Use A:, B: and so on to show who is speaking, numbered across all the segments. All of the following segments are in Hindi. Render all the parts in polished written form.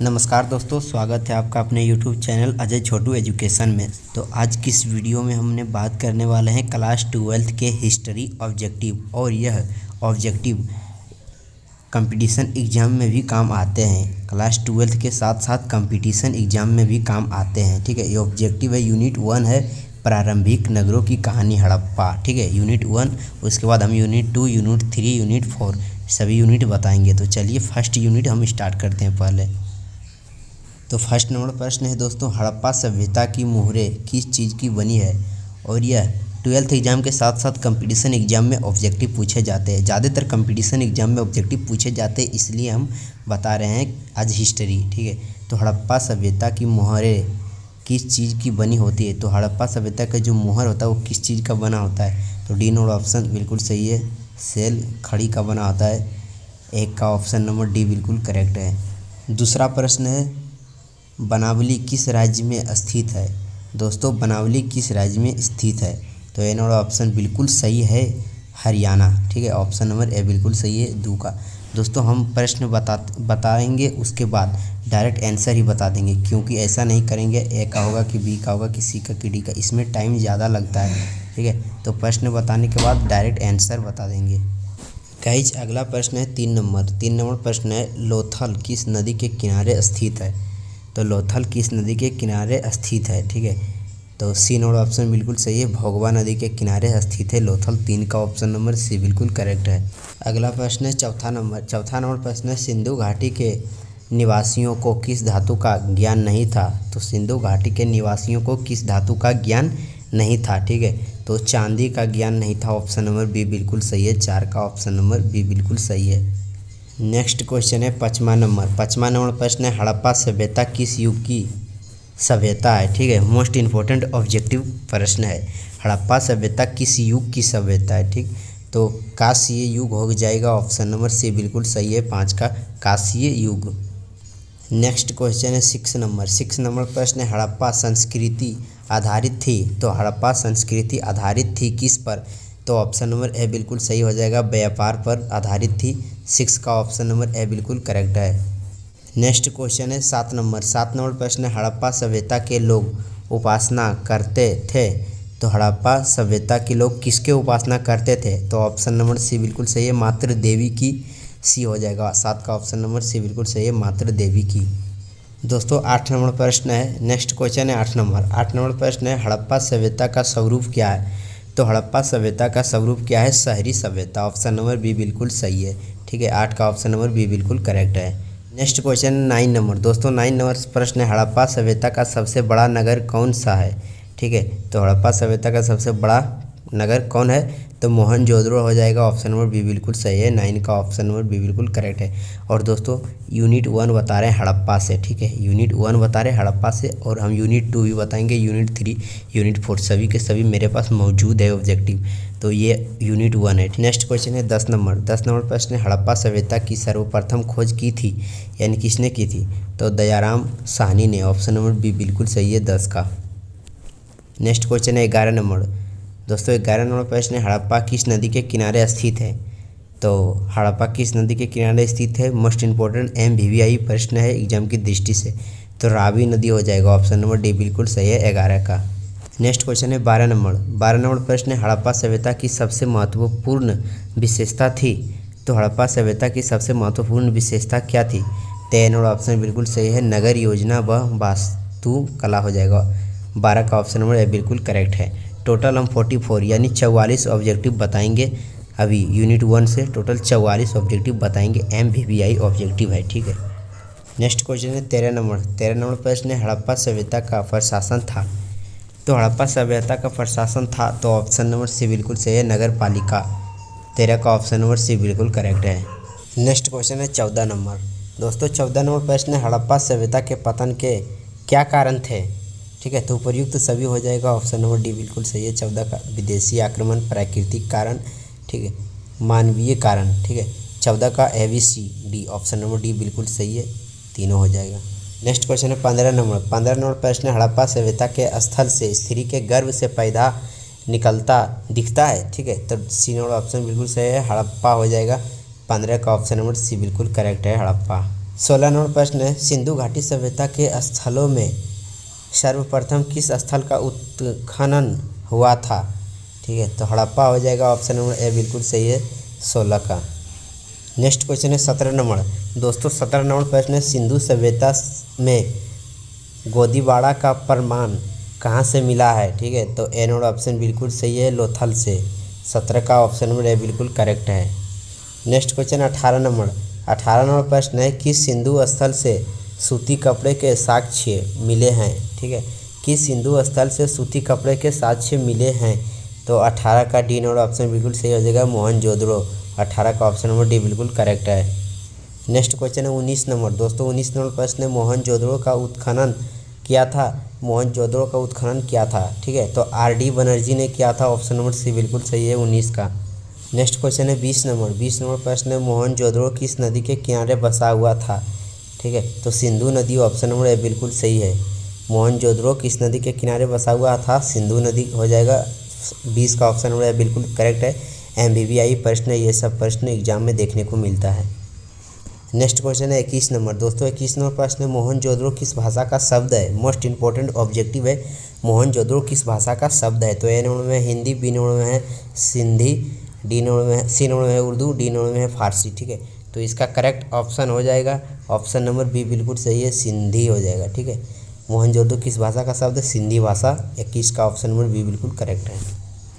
A: नमस्कार दोस्तों, स्वागत है आपका अपने YouTube चैनल अजय छोटू एजुकेशन में। तो आज की इस वीडियो में हमने बात करने वाले हैं क्लास 12th के हिस्ट्री ऑब्जेक्टिव। और यह ऑब्जेक्टिव कंपटीशन एग्ज़ाम में भी काम आते हैं। क्लास 12th के साथ साथ कंपटीशन एग्ज़ाम में भी काम आते हैं। ठीक है, ये ऑब्जेक्टिव है। यूनिट 1 है प्रारंभिक नगरों की कहानी हड़प्पा। ठीक है, यूनिट 1। उसके बाद हम यूनिट 2, यूनिट 3, यूनिट 4 सभी यूनिट बताएंगे। तो चलिए फर्स्ट यूनिट हम स्टार्ट करते हैं पहले। तो फर्स्ट नंबर प्रश्न है दोस्तों, हड़प्पा सभ्यता की मोहरें किस चीज़ की बनी है। और यह 12th एग्ज़ाम के साथ साथ कंपटीशन एग्ज़ाम में ऑब्जेक्टिव पूछे जाते हैं। ज़्यादातर कंपटीशन एग्ज़ाम में ऑब्जेक्टिव पूछे जाते हैं, इसलिए हम बता रहे हैं आज हिस्ट्री। ठीक है, तो हड़प्पा सभ्यता की मोहरें किस चीज़ की बनी होती है। तो हड़प्पा सभ्यता का जो मोहर होता है वो किस चीज़ का बना होता है। तो डी नंबर ऑप्शन बिल्कुल सही है, सेल खड़ी का बना होता है। एक का ऑप्शन नंबर डी बिल्कुल करेक्ट है। दूसरा प्रश्न है, बनावली किस राज्य में स्थित है। दोस्तों, बनावली किस राज्य में स्थित है। तो ए नंबर ऑप्शन बिल्कुल सही है, हरियाणा। ठीक है, ऑप्शन नंबर ए बिल्कुल सही है, दू का। दोस्तों, हम प्रश्न बताएंगे, उसके बाद डायरेक्ट आंसर ही बता देंगे, क्योंकि ऐसा नहीं करेंगे ए का होगा कि बी का होगा कि सी का कि डी का, इसमें टाइम ज़्यादा लगता है। ठीक है, तो प्रश्न बताने के बाद डायरेक्ट आंसर बता देंगे। गाइज, अगला प्रश्न है 3 नंबर प्रश्न है, लोथल किस नदी के किनारे स्थित है। तो लोथल किस नदी के किनारे स्थित है। ठीक है, तो सी नंबर ऑप्शन बिल्कुल सही है, भोगवा नदी के किनारे स्थित है लोथल। 3 का ऑप्शन नंबर सी बिल्कुल करेक्ट है। अगला प्रश्न है चौथा नंबर प्रश्न है, सिंधु घाटी के निवासियों को किस धातु का ज्ञान नहीं था। तो सिंधु घाटी के निवासियों को किस धातु का ज्ञान नहीं था। ठीक है, तो चांदी का ज्ञान नहीं था, ऑप्शन नंबर बी बिल्कुल सही है। 4 का ऑप्शन नंबर बी बिल्कुल सही है। नेक्स्ट क्वेश्चन है 5वां नंबर प्रश्न है, हड़प्पा सभ्यता किस युग की सभ्यता है। ठीक है, मोस्ट इम्पोर्टेंट ऑब्जेक्टिव प्रश्न है, हड़प्पा सभ्यता किस युग की सभ्यता है। ठीक, तो कांस्य युग हो जाएगा, ऑप्शन नंबर सी बिल्कुल सही है, 5 का कांस्य युग। नेक्स्ट क्वेश्चन है 6 नंबर प्रश्न है, हड़प्पा संस्कृति आधारित थी। तो हड़प्पा संस्कृति आधारित थी किस पर। तो ऑप्शन नंबर ए बिल्कुल सही हो जाएगा, व्यापार पर आधारित थी। 6 का ऑप्शन नंबर ए बिल्कुल करेक्ट है। नेक्स्ट क्वेश्चन है 7 नंबर प्रश्न है, हड़प्पा सभ्यता के लोग उपासना करते थे। तो हड़प्पा सभ्यता के लोग किसके उपासना करते थे। तो ऑप्शन नंबर सी बिल्कुल सही है, मात्र देवी की। सी हो जाएगा, 7 का ऑप्शन नंबर सी बिल्कुल सही है, मात्र देवी की। दोस्तों, 8 नंबर प्रश्न है, नेक्स्ट क्वेश्चन है 8 नंबर प्रश्न है, हड़प्पा सभ्यता का स्वरूप क्या है। तो हड़प्पा सभ्यता का स्वरूप क्या है, शहरी सभ्यता। ऑप्शन नंबर बी बिल्कुल सही है। ठीक है, 8 का ऑप्शन नंबर बी बिल्कुल करेक्ट है। Next question 9 number. दोस्तों, 9 नंबर प्रश्न है, हड़प्पा सभ्यता का सबसे बड़ा नगर कौन सा है। ठीक है, तो हड़प्पा सभ्यता का सबसे बड़ा नगर कौन है। तो मोहनजोदड़ो हो जाएगा, ऑप्शन नंबर बी बिल्कुल सही है, 9 का ऑप्शन नंबर बी बिल्कुल करेक्ट है। और दोस्तों, यूनिट 1 बता रहे हैं हड़प्पा से। ठीक है, यूनिट 1 बता रहे हैं हड़प्पा से, और हम यूनिट 2 भी बताएंगे, यूनिट 3, यूनिट 4 सभी के सभी मेरे पास मौजूद है ऑब्जेक्टिव। तो ये यूनिट 1 है। नेक्स्ट क्वेश्चन है 10 नंबर प्रश्न है, हड़प्पा सभ्यता की सर्वप्रथम खोज की थी, यानी किसने की थी। तो दयाराम साहनी ने, ऑप्शन नंबर बी बिल्कुल सही है, 10 का। नेक्स्ट क्वेश्चन है 11 नंबर। दोस्तों, 11 नंबर प्रश्न है, हड़प्पा किस नदी के किनारे स्थित है। तो हड़प्पा किस नदी के किनारे स्थित है, मोस्ट इंपॉर्टेंट MVVI प्रश्न है एग्जाम की दृष्टि से। तो रावी नदी हो जाएगा, ऑप्शन नंबर डी बिल्कुल सही है, 11 का। नेक्स्ट क्वेश्चन है 12 नंबर प्रश्न है, हड़प्पा सभ्यता की सबसे महत्वपूर्ण विशेषता थी। तो हड़प्पा सभ्यता की सबसे महत्वपूर्ण विशेषता क्या थी। तो ए नंबर ऑप्शन बिल्कुल सही है, नगर योजना व वास्तु कला हो जाएगा, 12 का ऑप्शन नंबर ए बिल्कुल करेक्ट है। टोटल हम 44 यानी 44 ऑब्जेक्टिव बताएंगे अभी यूनिट 1 से। टोटल 44 ऑब्जेक्टिव बताएंगे, MVVI ऑब्जेक्टिव है। ठीक है, नेक्स्ट क्वेश्चन है 13 नंबर प्रश्न है, हड़प्पा सभ्यता का प्रशासन था। तो हड़प्पा सभ्यता का प्रशासन था, तो ऑप्शन नंबर सी बिल्कुल सही है, नगर पालिका। 13 का ऑप्शन नंबर सी बिल्कुल करेक्ट है। नेक्स्ट क्वेश्चन है 14 नंबर। दोस्तों, 14 नंबर प्रश्न है, हड़प्पा सभ्यता के पतन के क्या कारण थे। ठीक है, तो उपयुक्त सभी हो जाएगा, ऑप्शन नंबर डी बिल्कुल सही है, 14 का। विदेशी आक्रमण, प्राकृतिक कारण, ठीक है, मानवीय कारण। ठीक है, 14 का ABCD, ऑप्शन नंबर डी बिल्कुल सही है, तीनों हो जाएगा। नेक्स्ट क्वेश्चन है 15 नंबर प्रश्न, हड़प्पा सभ्यता के स्थल से स्त्री के गर्भ से पैदा निकलता दिखता है। ठीक है, तो सी नंबर ऑप्शन बिल्कुल सही है, हड़प्पा हो जाएगा, 15 का ऑप्शन नंबर सी बिल्कुल करेक्ट है, हड़प्पा। 16 नंबर प्रश्न है, सिंधु घाटी सभ्यता के स्थलों में सर्वप्रथम किस स्थल का उत्खनन हुआ था? ठीक है, तो हड़प्पा हो जाएगा, ऑप्शन नंबर ए बिल्कुल सही है 16 का। नेक्स्ट क्वेश्चन है 17 नंबर। दोस्तों 17 नंबर प्रश्न है, सिंधु सभ्यता में गोदीबाड़ा का प्रमाण कहाँ से मिला है? ठीक है, तो ए नंबर ऑप्शन बिल्कुल सही है, लोथल से। 17 का ऑप्शन नंबर ए बिल्कुल करेक्ट है। Next question 18 number. 18 नंबर प्रश्न है, किस सिंधु स्थल से सूती कपड़े के साक्ष्य मिले हैं? ठीक है, किस सिंधु स्थल से सूती कपड़े के साक्ष्य मिले हैं? तो 18 का डी नंबर ऑप्शन बिल्कुल सही हो जाएगा, मोहनजोदड़ो। 18 का ऑप्शन नंबर डी बिल्कुल करेक्ट है। नेक्स्ट क्वेश्चन है 19 नंबर। दोस्तों 19 नंबर प्रश्न है, मोहनजोदड़ो का उत्खनन किया था? मोहनजोदड़ो का उत्खनन किया था, ठीक है, तो आर.डी. बनर्जी ने किया था, ऑप्शन नंबर सी बिल्कुल सही है 19 का। नेक्स्ट क्वेश्चन है 20 नंबर। 20 नंबर प्रश्न है, मोहनजोदड़ो किस नदी के किनारे बसा हुआ था? ठीक है, तो सिंधु नदी, ऑप्शन नंबर ए बिल्कुल सही है। मोहनजोदड़ो किस नदी के किनारे बसा हुआ था? सिंधु नदी हो जाएगा, 20 का ऑप्शन नंबर ए बिल्कुल करेक्ट है। MBBI प्रश्न है, ये सब प्रश्न एग्जाम में देखने को मिलता है। नेक्स्ट क्वेश्चन है 21 नंबर। दोस्तों 21 नंबर प्रश्न है, मोहनजोदड़ो किस भाषा का शब्द है? मोस्ट इंपॉर्टेंट ऑब्जेक्टिव है, मोहनजोदड़ो किस भाषा का शब्द है? तो ए नंबर में हिंदी, बी नंबर में है सिंधी, डी नंबर में, सी नंबर में है उर्दू, डी नंबर में है फारसी। ठीक है, तो इसका करेक्ट ऑप्शन हो जाएगा ऑप्शन नंबर बी बिल्कुल सही है, सिंधी हो जाएगा। ठीक है, मोहनजोदड़ो किस भाषा का शब्द? सिंधी भाषा। 21 का ऑप्शन नंबर बी बिल्कुल करेक्ट है।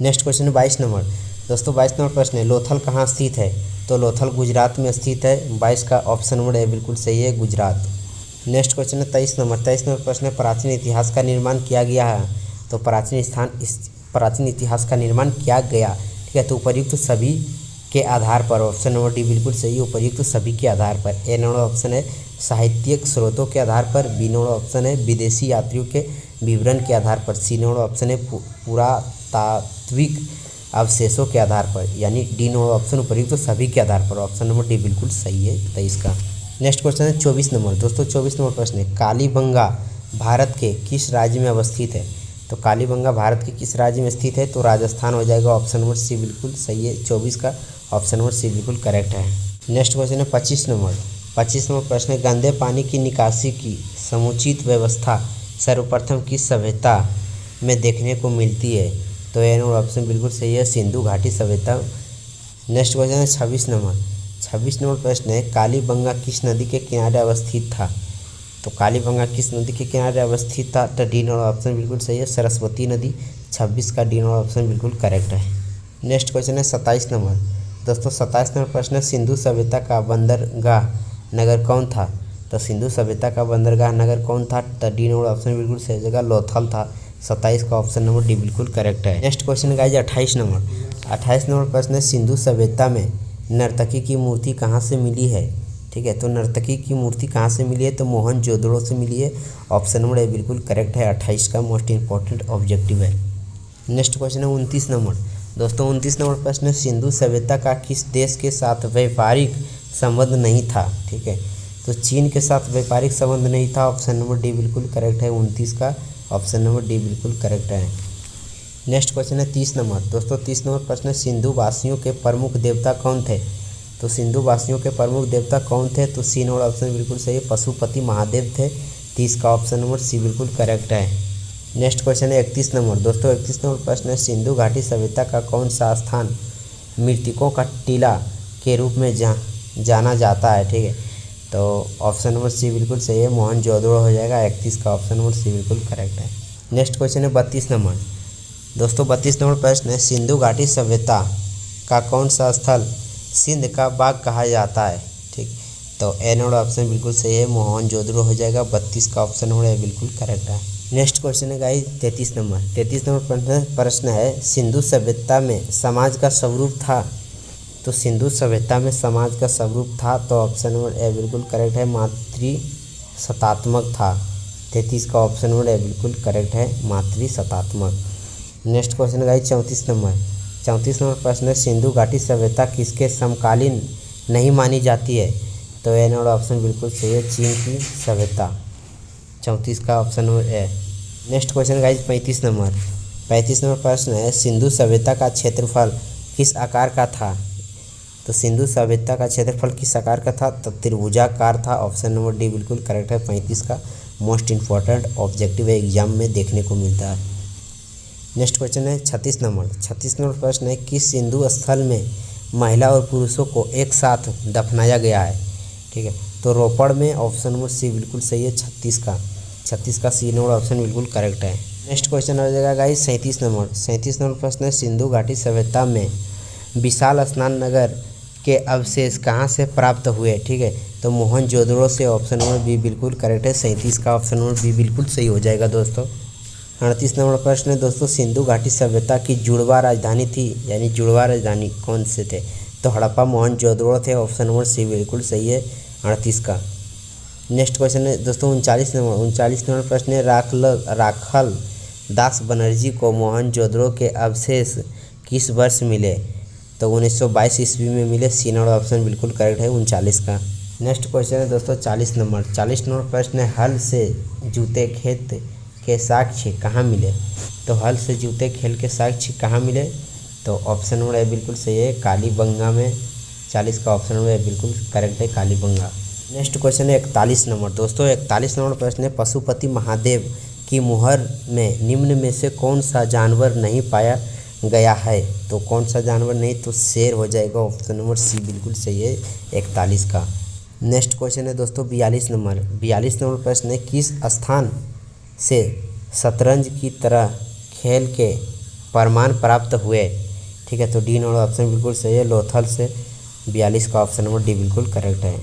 A: नेक्स्ट क्वेश्चन है 22 नंबर। दोस्तों 22 नंबर प्रश्न है, लोथल कहाँ स्थित है? तो लोथल गुजरात में स्थित है। 22 का ऑप्शन नंबर ए बिल्कुल सही है, गुजरात। नेक्स्ट क्वेश्चन है 23 नंबर। 23 नंबर प्रश्न है, प्राचीन इतिहास का निर्माण किया गया है? तो प्राचीन इतिहास का निर्माण किया गया, ठीक है, तो उपर्युक्त सभी के आधार पर, ऑप्शन नंबर डी बिल्कुल सही है, उपर्युक्त सभी के आधार पर। ए नंबर ऑप्शन है साहित्यिक स्रोतों के आधार पर, बी नंबर ऑप्शन है विदेशी यात्रियों के विवरण के आधार पर, सी नंबर ऑप्शन है पुरातात्विक अवशेषों के आधार पर, यानी डी नंबर ऑप्शन उपर्युक्त सभी के आधार पर, ऑप्शन नंबर डी बिल्कुल सही है 23 का। नेक्स्ट क्वेश्चन है 24 नंबर। दोस्तों 24 नंबर प्रश्न है, कालीबंगा भारत के किस राज्य में अवस्थित है? तो कालीबंगा भारत के किस राज्य में स्थित है? तो राजस्थान हो जाएगा, ऑप्शन नंबर सी बिल्कुल सही है 24 का, ऑप्शन नंबर सी बिल्कुल करेक्ट है। नेक्स्ट क्वेश्चन है 25 नंबर। 25 नंबर प्रश्न है, गंदे पानी की निकासी की समुचित व्यवस्था सर्वप्रथम किस सभ्यता में देखने को मिलती है? तो ए नंबर ऑप्शन बिल्कुल सही है, सिंधु घाटी सभ्यता। नेक्स्ट क्वेश्चन है 26 नंबर। 26 नंबर प्रश्न है, कालीबंगा किस नदी के किनारे अवस्थित था? तो कालीबंगा किस नदी के किनारे अवस्थित था? तो डी नंबर ऑप्शन बिल्कुल सही है, सरस्वती नदी। 26 का डी नंबर ऑप्शन बिल्कुल करेक्ट है। नेक्स्ट क्वेश्चन है 27 नंबर। दोस्तों 27 नंबर प्रश्न है, सिंधु सभ्यता का बंदरगाह नगर कौन था? तो सिंधु सभ्यता का बंदरगाह नगर कौन था? तो डी नंबर ऑप्शन बिल्कुल सही जगह लोथल था। 27 का ऑप्शन नंबर डी बिल्कुल करेक्ट है। Next question guys 28 number. 28 number प्रश्न है, सिंधु सभ्यता में नर्तकी की मूर्ति कहाँ से मिली है? ठीक है, तो नर्तकी की मूर्ति कहाँ से मिली है? तो मोहनजोदड़ो से मिली है, ऑप्शन नंबर ए बिल्कुल करेक्ट है। 28 का मोस्ट इंपॉर्टेंट ऑब्जेक्टिव है। नेक्स्ट क्वेश्चन है 29 नंबर। दोस्तों 29 नंबर प्रश्न है, सिंधु सभ्यता का किस देश के साथ व्यापारिक संबंध नहीं था? ठीक है, तो चीन के साथ व्यापारिक संबंध नहीं था, ऑप्शन नंबर डी बिल्कुल करेक्ट है। 29 का ऑप्शन नंबर डी बिल्कुल करेक्ट है। नेक्स्ट क्वेश्चन है 30 नंबर। दोस्तों 30 नंबर प्रश्न है, सिंधु वासियों के प्रमुख देवता कौन थे? तो सिंधु वासियों के प्रमुख देवता कौन थे? तो सी नंबर ऑप्शन बिल्कुल सही है, पशुपति महादेव थे। 30 का ऑप्शन नंबर सी बिल्कुल करेक्ट है। नेक्स्ट क्वेश्चन है 31 नंबर। दोस्तों 31 नंबर प्रश्न है, सिंधु घाटी सभ्यता का कौन सा स्थान मृतकों का टीला के रूप में जाना जाता है? ठीक है, तो ऑप्शन नंबर सी बिल्कुल सही है, मोहनजोदड़ो हो जाएगा। 31 का ऑप्शन नंबर सी बिल्कुल करेक्ट है। नेक्स्ट क्वेश्चन है 32 नंबर। दोस्तों 32 नंबर प्रश्न है, सिंधु घाटी सभ्यता का कौन सा स्थल सिंध का बाग कहा जाता है? ठीक, तो ए नंबर ऑप्शन बिल्कुल सही है, मोहनजोदड़ो हो जाएगा। 32 का ऑप्शन नंबर ए बिल्कुल करेक्ट है। नेक्स्ट क्वेश्चन है गाइस 33 नंबर। 33 नंबर प्रश्न है, सिंधु सभ्यता में समाज का स्वरूप था? तो सिंधु सभ्यता में समाज का स्वरूप था, तो ऑप्शन नंबर ए बिल्कुल करेक्ट है, मातृसत्तात्मक था। 33 का ऑप्शन नंबर ए बिल्कुल करेक्ट है, मातृसत्तात्मक। नेक्स्ट क्वेश्चन गाइस 34 नंबर। 34 नंबर प्रश्न है, सिंधु घाटी सभ्यता किसके समकालीन नहीं मानी जाती है? तो ए नंबर ऑप्शन बिल्कुल सही है, चीन की सभ्यता। 34 का option number A. Next question guys 35 number. 35 number प्रश्न है, सिंधु सभ्यता का क्षेत्रफल किस आकार का था? तो सिंधु सभ्यता का क्षेत्रफल किस आकार का था? तो त्रिभुजाकार था। ऑप्शन नंबर डी बिल्कुल करेक्ट है। 35 का मोस्ट इम्पॉर्टेंट ऑब्जेक्टिव एग्जाम में देखने को मिलता है। नेक्स्ट क्वेश्चन है 36 नंबर प्रश्न है, किस सिंधु स्थल में महिला और पुरुषों को एक साथ दफनाया गया है? ठीक है, तो रोपड़ में। ऑप्शन नंबर सी बिल्कुल सही है। 36 का सी नंबर ऑप्शन बिल्कुल करेक्ट है। नेक्स्ट क्वेश्चन आ जाएगा गाइस 37 नंबर प्रश्न है, सिंधु घाटी सभ्यता में विशाल स्नान नगर के अवशेष कहाँ से प्राप्त हुए? ठीक है, तो मोहनजोदड़ो से। ऑप्शन नंबर बी बिल्कुल करेक्ट है। 37 का ऑप्शन नंबर बी बिल्कुल सही हो जाएगा दोस्तों। 38 नंबर प्रश्न है दोस्तों, सिंधु घाटी सभ्यता की जुड़वा राजधानी थी, यानी जुड़वा राजधानी कौन से थे? तो हड़प्पा मोहनजोदड़ो थे। ऑप्शन नंबर सी बिल्कुल सही है 38 का। नेक्स्ट क्वेश्चन है दोस्तों 39 नंबर प्रश्न है, राखल दास बनर्जी को मोहनजोदड़ो के अवशेष किस वर्ष मिले? तो 1922 ईस्वी में मिले। सी नंबर ऑप्शन बिल्कुल करेक्ट है 39 का। नेक्स्ट क्वेश्चन है दोस्तों 40 नंबर प्रश्न है, हल से जूते खेत के साक्ष्य कहाँ मिले? तो हल से जूते खेल के साक्ष्य कहाँ मिले? तो ऑप्शन नंबर ए बिल्कुल सही है, कालीबंगा में। 40 का ऑप्शन नंबर ए बिल्कुल करेक्ट है, कालीबंगा। नेक्स्ट क्वेश्चन है 41 नंबर दोस्तों 41 नंबर प्रश्न है, पशुपति महादेव की मुहर में निम्न में से कौन सा जानवर नहीं पाया गया है? तो कौन सा जानवर नहीं? तो शेर हो जाएगा। ऑप्शन नंबर सी बिल्कुल सही है 41 का। नेक्स्ट क्वेश्चन है दोस्तों 42 नंबर प्रश्न है, किस स्थान से शतरंज की तरह खेल के प्रमाण प्राप्त हुए? ठीक है, तो डी नंबर ऑप्शन बिल्कुल सही है, लोथल से। 42 का ऑप्शन नंबर डी बिल्कुल करेक्ट है।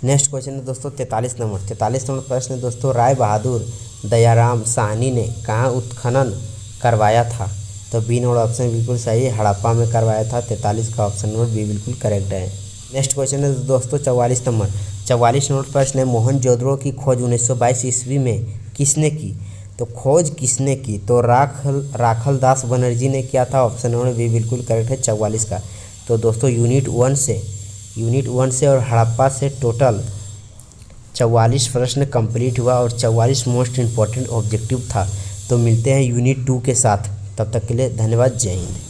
A: नेक्स्ट क्वेश्चन है दोस्तों 43 नंबर प्रश्न है दोस्तों, राय बहादुर दयाराम साहनी ने कहाँ उत्खनन करवाया था? तो बी नंबर ऑप्शन बिल्कुल सही है, हड़प्पा में करवाया था। 43 का ऑप्शन नंबर बी बिल्कुल करेक्ट है। नेक्स्ट क्वेश्चन है दोस्तों 44 नंबर प्रश्न है, मोहनजोदड़ो की खोज 1922 ईस्वी में किसने की? तो खोज किसने की? तो राखल दास बनर्जी ने किया था। ऑप्शन नंबर बी बिल्कुल करेक्ट है 44 का। तो दोस्तों यूनिट वन से और हड़प्पा से टोटल 44 प्रश्न कंप्लीट हुआ और 44 मोस्ट इम्पॉर्टेंट ऑब्जेक्टिव था। तो मिलते हैं यूनिट 2 के साथ, तब तक के लिए धन्यवाद, जय हिंद।